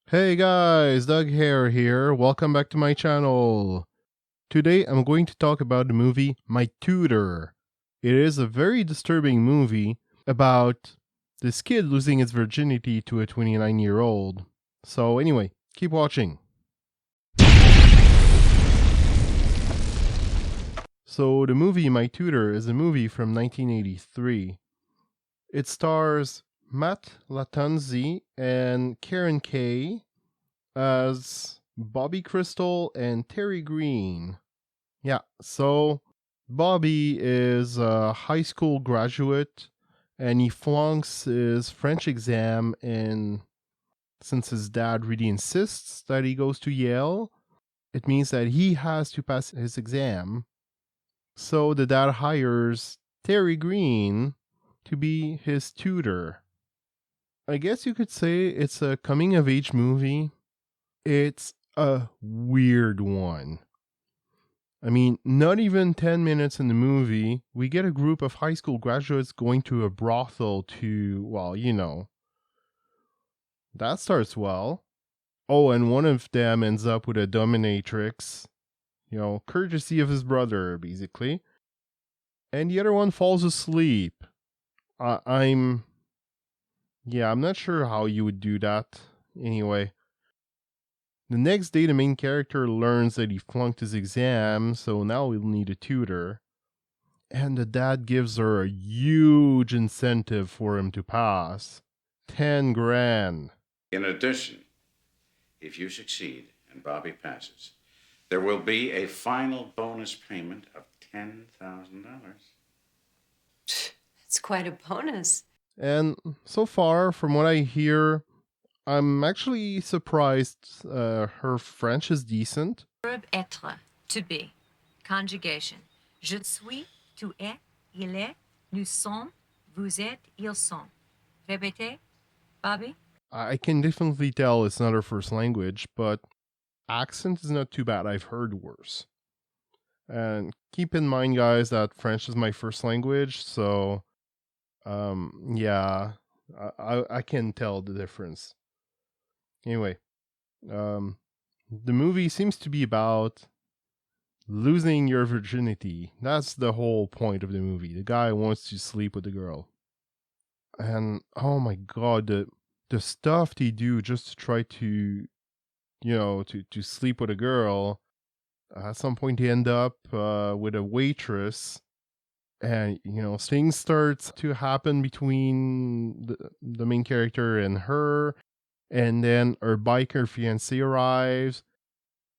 Hey guys, Doug Hare here. Welcome back to my channel. Today I'm going to talk about the movie My Tutor. It is a very disturbing movie about this kid losing his virginity to a 29-year-old. So anyway, keep watching. So the movie My Tutor is a movie from 1983. It stars Matt Lattanzi and Karen Kaye as Bobby Crystal and Terry Green. Yeah, so Bobby is a high school graduate and he flunks his French exam, and since his dad really insists that he goes to Yale, it means that he has to pass his exam. So the dad hires Terry Green to be his tutor. I guess you could say it's a coming of age movie. It's a weird one. I mean, not even 10 minutes in the movie, we get a group of high school graduates going to a brothel to, well, that starts well. Oh, and one of them ends up with a dominatrix, courtesy of his brother, basically. And the other one falls asleep. I'm, yeah, I'm not sure how you would do that. Anyway, the next day, the main character learns that he flunked his exam, so now he'll need a tutor. And the dad gives her a huge incentive for him to pass. 10 grand. In addition, if you succeed and Bobby passes, there will be a final bonus payment of $10,000. It's quite a bonus. And so far, from what I hear, I'm actually surprised her French is decent. Verb être, to be. Conjugation. Je suis, tu es, il est, nous sommes, vous êtes, ils sont. Répétez, Bobby? I can definitely tell it's not her first language, but accent is not too bad. I've heard worse. And keep in mind, guys, that French is my first language, so yeah, I can tell the difference. Anyway, the movie seems to be about losing your virginity. That's the whole point of the movie. The guy wants to sleep with the girl. And oh my god, the stuff they do just to try to to sleep with a girl. At some point they end up with a waitress, and things starts to happen between the main character and her, and then her biker fiance arrives,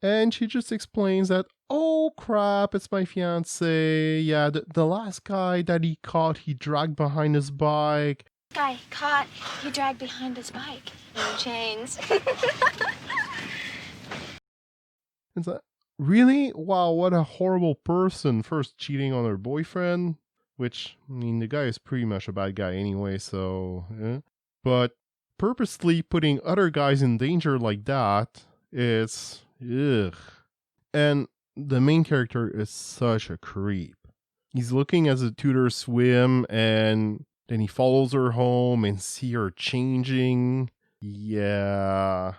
and she just explains that, oh crap, it's my fiance. Yeah, the last guy that he caught, he dragged behind his bike. Guy caught, he dragged behind his bike. In chains. It's like, really? Wow, what a horrible person. First cheating on her boyfriend, which, I mean, the guy is pretty much a bad guy anyway, so. But purposely putting other guys in danger like that, it's. Ugh. And the main character is such a creep. He's looking as a tutor swim, and then he follows her home and see her changing. Yeah.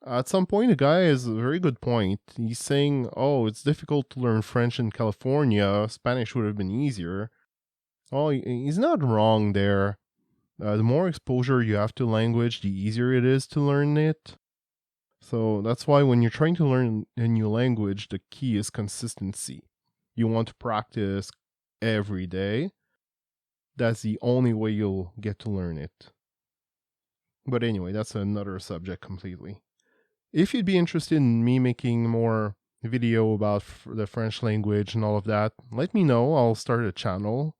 At some point, the guy has a very good point. He's saying, oh, it's difficult to learn French in California. Spanish would have been easier. Oh, he's not wrong there. The more exposure you have to language, the easier it is to learn it. So that's why when you're trying to learn a new language, the key is consistency. You want to practice every day. That's the only way you'll get to learn it. But anyway, that's another subject completely. If you'd be interested in me making more video about the French language and all of that, let me know. I'll start a channel.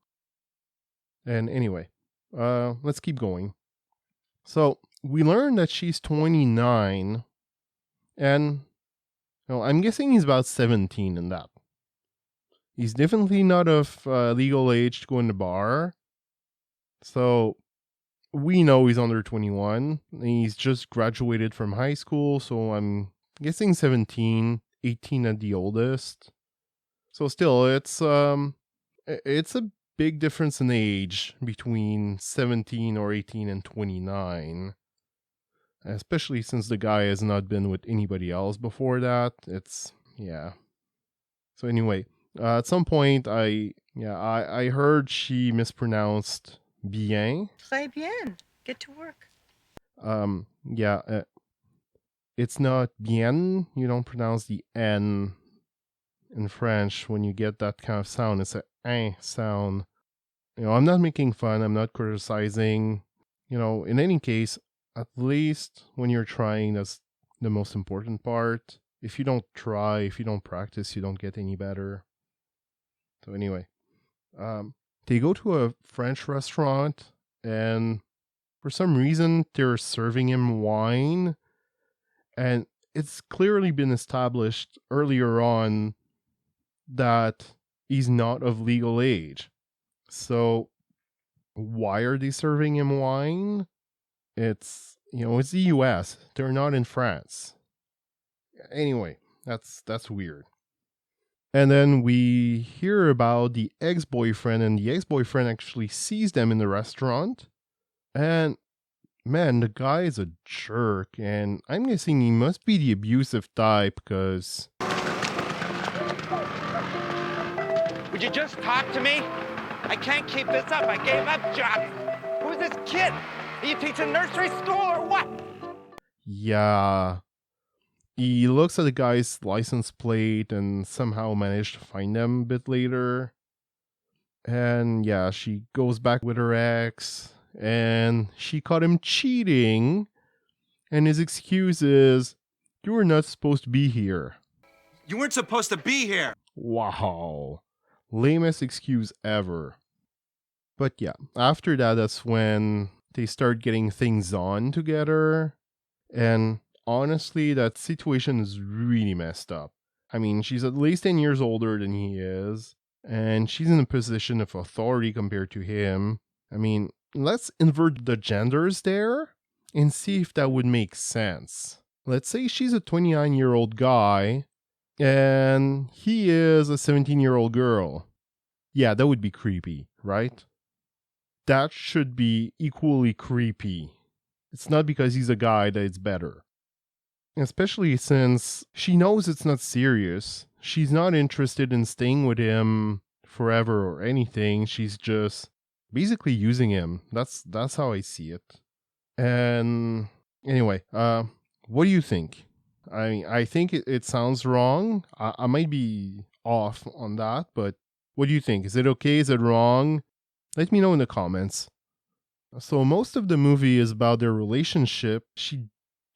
And anyway, let's keep going. So we learned that she's 29, and I'm guessing he's about 17 in that. He's definitely not of legal age to go in the bar. So we know he's under 21. He's just graduated from high school, so I'm guessing 17, 18 at the oldest. So still, it's a big difference in age between 17 or 18 and 29. especially since the guy has not been with anybody else before that. It's, yeah. So anyway, at some point I heard she mispronounced bien. Très bien. Get to work. Yeah, it's not bien. You don't pronounce the N in French when you get that kind of sound. It's a sound. I'm not making fun. I'm not criticizing. In any case, at least when you're trying, that's the most important part. If you don't try, if you don't practice, you don't get any better. So anyway, they go to a French restaurant, and for some reason, they're serving him wine. And it's clearly been established earlier on that he's not of legal age. So why are they serving him wine? It's the US. They're not in France. Anyway, that's weird. And then we hear about the ex-boyfriend, and the ex-boyfriend actually sees them in the restaurant. And man, the guy is a jerk, and I'm guessing he must be the abusive type, because Would you just talk to me? I can't keep this up. I gave up jobs. Who's this kid? Are you teaching nursery school or what? yeah, he looks at the guy's license plate and somehow managed to find them a bit later. And yeah, she goes back with her ex, and she caught him cheating. And his excuse is, "You were not supposed to be here." You weren't supposed to be here. Wow. Lamest excuse ever. But yeah, after that's when they start getting things on together. And honestly, that situation is really messed up. I mean, she's at least 10 years older than he is, and she's in a position of authority compared to him. I mean, let's invert the genders there and see if that would make sense. Let's say she's a 29-year-old guy and he is a 17-year-old girl. Yeah, that would be creepy, right? That should be equally creepy. It's not because he's a guy that it's better. Especially since she knows it's not serious. She's not interested in staying with him forever or anything. She's just basically using him. That's how I see it. And anyway, what do you think? I think it sounds wrong. I might be off on that, but what do you think? Is it okay? Is it wrong? Let me know in the comments. So most of the movie is about their relationship. She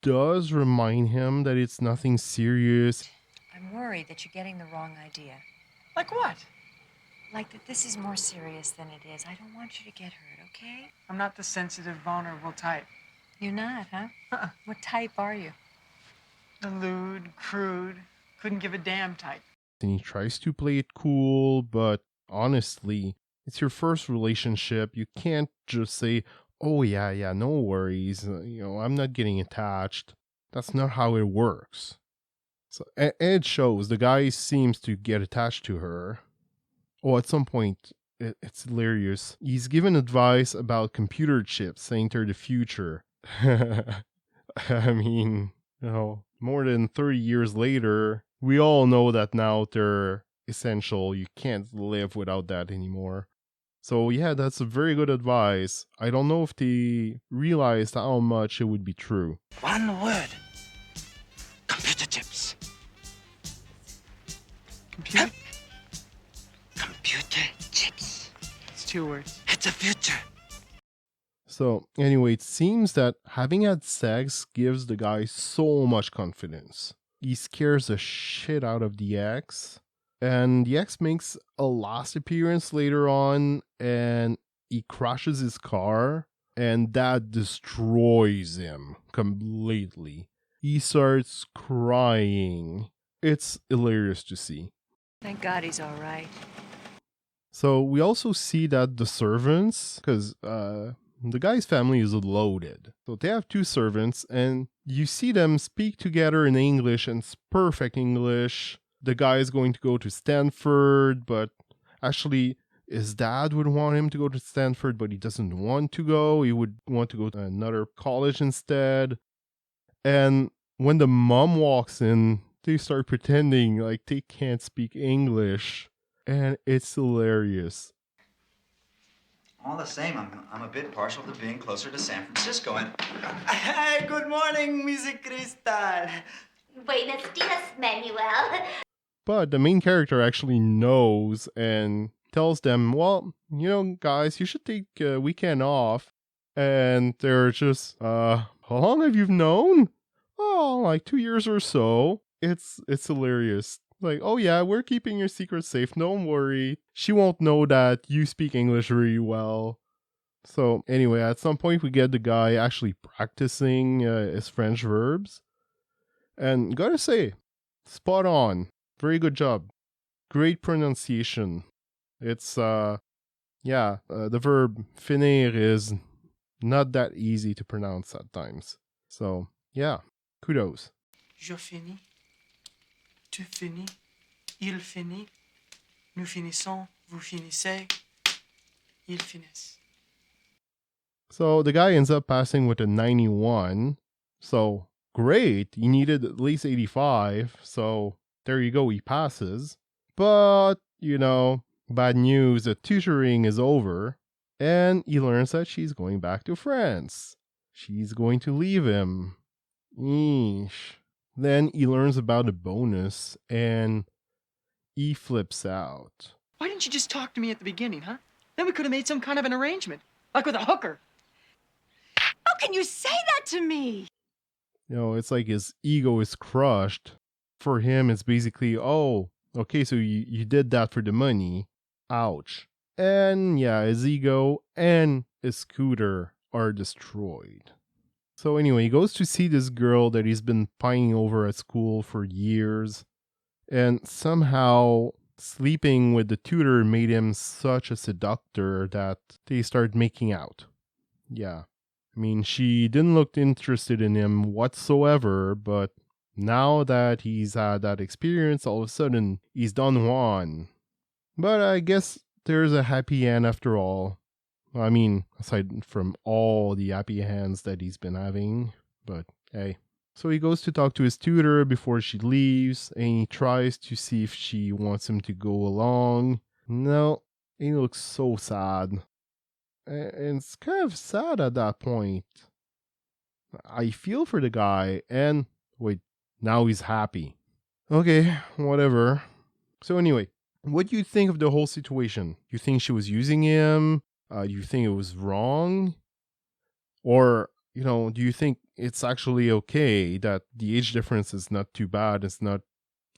does remind him that it's nothing serious. I'm worried that you're getting the wrong idea. Like what? Like that this is more serious than it is. I don't want you to get hurt, okay? I'm not the sensitive, vulnerable type. You're not, huh? What type are you? The lewd, crude, couldn't give a damn type. And he tries to play it cool, but honestly, it's your first relationship. You can't just say, "Oh yeah, no worries. I'm not getting attached." That's not how it works. So and it shows. The guy seems to get attached to her. Oh, at some point, it's hilarious. He's given advice about computer chips, saying they're the future. I mean, more than 30 years later, we all know that now they're essential. You can't live without that anymore. So yeah, that's a very good advice. I don't know if they realized how much it would be true. One word. Computer chips. Computer? Computer chips. It's 2 words. It's a future. So anyway, it seems that having had sex gives the guy so much confidence. He scares the shit out of the ex. And the ex makes a last appearance later on, and he crashes his car, and that destroys him completely. He starts crying. It's hilarious to see. Thank God he's all right. So we also see that the servants, because the guy's family is loaded. So they have 2 servants, and you see them speak together in English, and it's perfect English. The guy is going to go to Stanford, but actually his dad would want him to go to Stanford, but he doesn't want to go. He would want to go to another college instead. And when the mom walks in, they start pretending like they can't speak English. And it's hilarious. All the same, I'm a bit partial to being closer to San Francisco. And Hey, good morning, Mrs. Cristal. Buenos dias, Manuel. But the main character actually knows and tells them, well, guys, you should take a weekend off. And they're just, how long have you known? Oh, like 2 years or so. It's hilarious. Like, oh yeah, we're keeping your secret safe. Don't worry. She won't know that you speak English really well. So anyway, at some point we get the guy actually practicing his French verbs. And gotta say, spot on. Very good job. Great pronunciation. It's, the verb finir is not that easy to pronounce at times. So, yeah, kudos. Je finis. Tu finis. Il finit. Nous finissons. Vous finissez. Ils finissent. So the guy ends up passing with a 91. So great. He needed at least 85. So there you go. He passes. But, bad news. The tutoring is over. And he learns that she's going back to France. She's going to leave him. Eesh. Then he learns about a bonus and he flips out. Why didn't you just talk to me at the beginning, huh? Then we could have made some kind of an arrangement. Like with a hooker. How can you say that to me? It's like his ego is crushed. For him, it's basically, oh, okay, so you did that for the money. Ouch. And yeah, his ego and his scooter are destroyed. So anyway, he goes to see this girl that he's been pining over at school for years. And somehow sleeping with the tutor made him such a seductor that they start making out. Yeah. I mean, she didn't look interested in him whatsoever, but now that he's had that experience, all of a sudden, he's Don Juan. But I guess there's a happy end after all. I mean, aside from all the happy hands that he's been having, but hey. So he goes to talk to his tutor before she leaves, and he tries to see if she wants him to go along. No, he looks so sad. And it's kind of sad at that point. I feel for the guy, and wait, now he's happy. Okay, whatever. So anyway, what do you think of the whole situation? You think she was using him? Do you think it was wrong? Or, do you think it's actually okay that the age difference is not too bad, it's not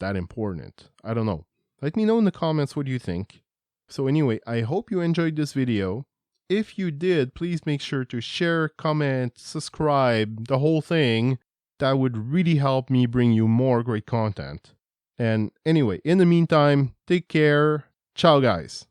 that important? I don't know. Let me know in the comments what you think. So anyway, I hope you enjoyed this video. If you did, please make sure to share, comment, subscribe, the whole thing. That would really help me bring you more great content. And anyway, in the meantime, take care. Ciao, guys.